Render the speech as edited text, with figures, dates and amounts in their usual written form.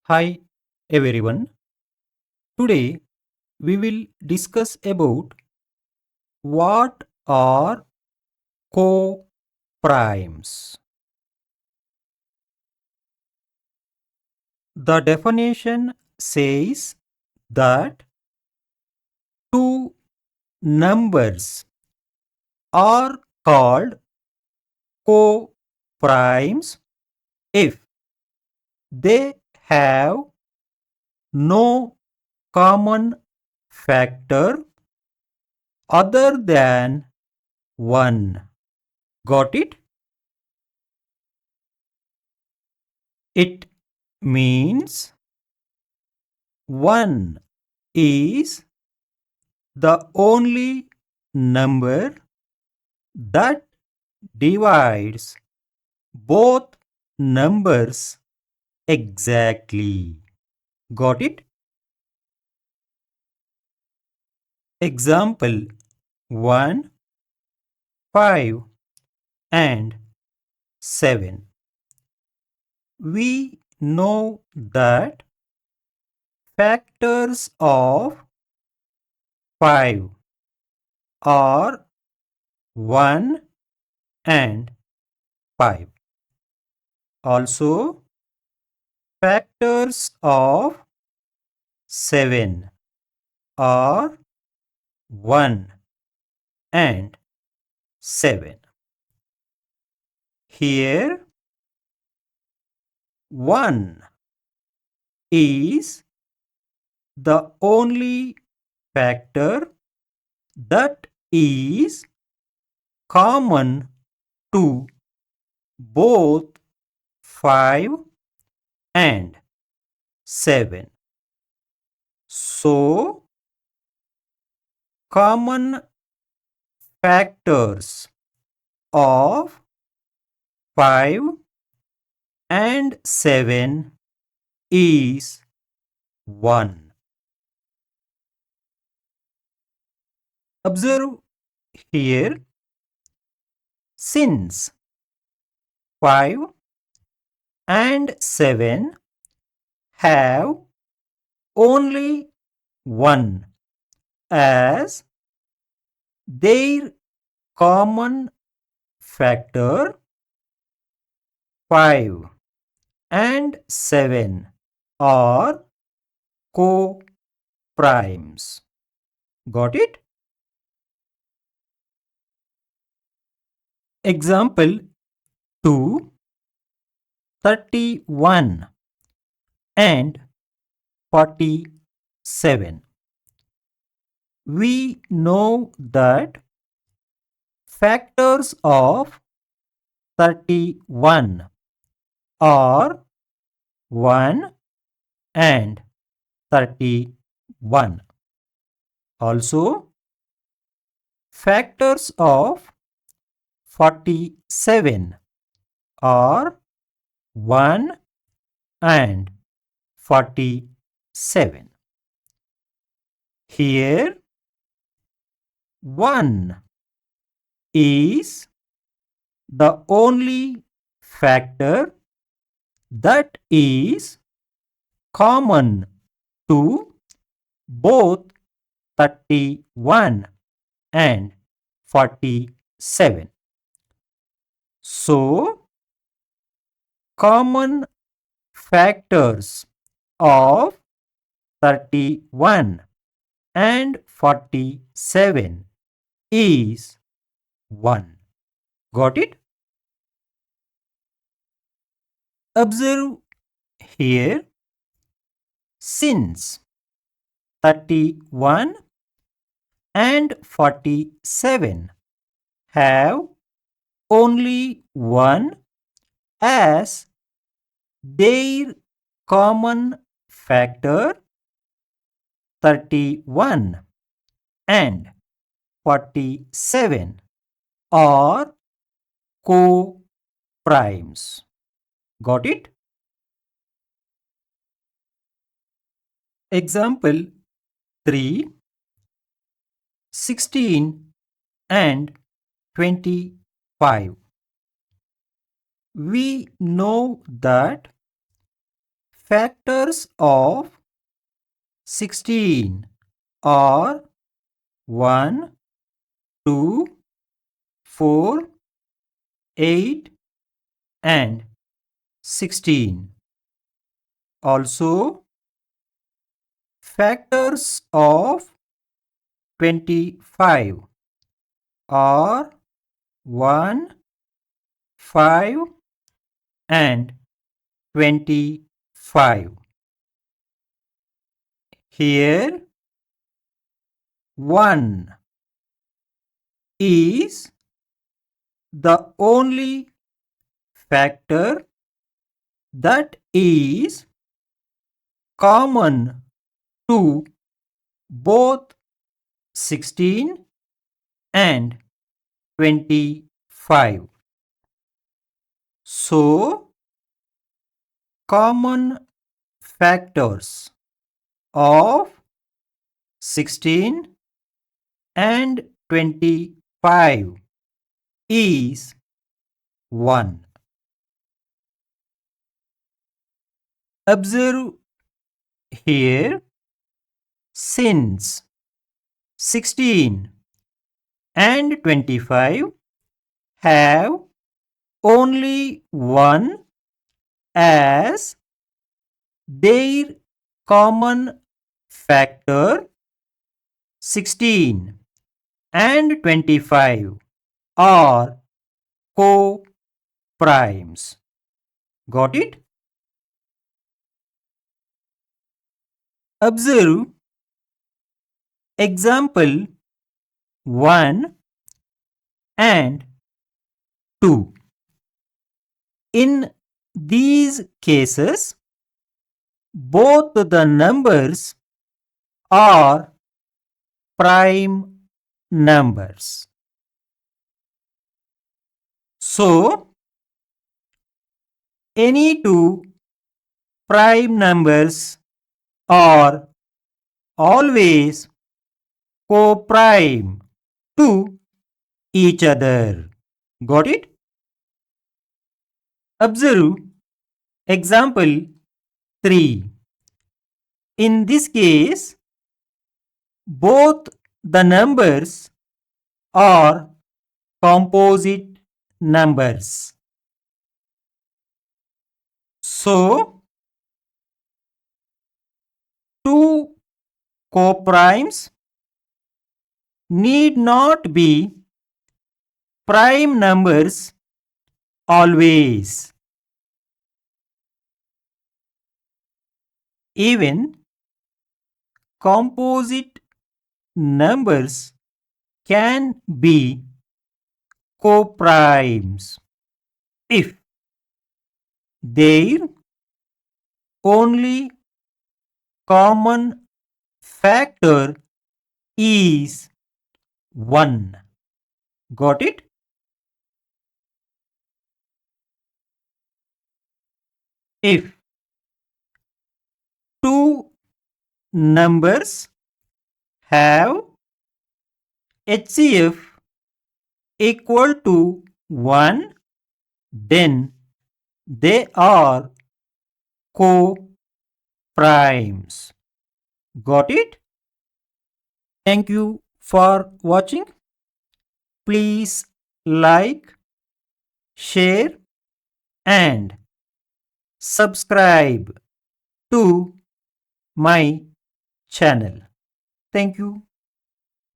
Hi everyone. Today we will discuss about what are co-primes. The definition says that two numbers are called co-primes if they have no common factor other than 1. Got it? It means 1 is the only number that divides both numbers exactly. Got it? Example 1, 5 and 7. We know that factors of 5 are 1 and 5. Also, factors of 7 are 1 and 7. Here, 1 is the only factor that is common to both 5 and 7. So, common factors of 5 and 7 is 1. Observe here, since 5 and 7 have only 1 as their common factor, 5 and 7 are co-primes. Got it? Example 2, 31 and 47. We know that factors of 31 are 1 and 31. Also, factors of 47 are 1 and 47. Here, 1 is the only factor that is common to both 31 and 47. So, common factors of 31 and 47 is 1. Got it? Observe here, since 31 and 47 have only 1 as their common factor, 31 and 47 are co-primes. Got it? Example 3, 16 and 25. We know that Factors of 16 are 1, 2, 4, 8 and 16. Also, factors of 25 are 1, 5 and 25. Here 1 is the only factor that is common to both 16 and 25. So, common factors of 16 and 25 is 1. Observe here, since 16 and 25 have only 1 as their common factor, 16 and 25 are co-primes. Got it? Observe example 1 and 2. In these cases, both the numbers are prime numbers. So, any two prime numbers are always co-prime to each other. Got it? Observe example 3. In this case, both the numbers are composite numbers. So, two coprimes need not be prime numbers always. Even composite numbers can be coprimes if their only common factor is 1. Got it? If two numbers have HCF equal to 1, then they are co-primes. Got it? Thank you for watching. Please like, share and subscribe to my channel. Thank you.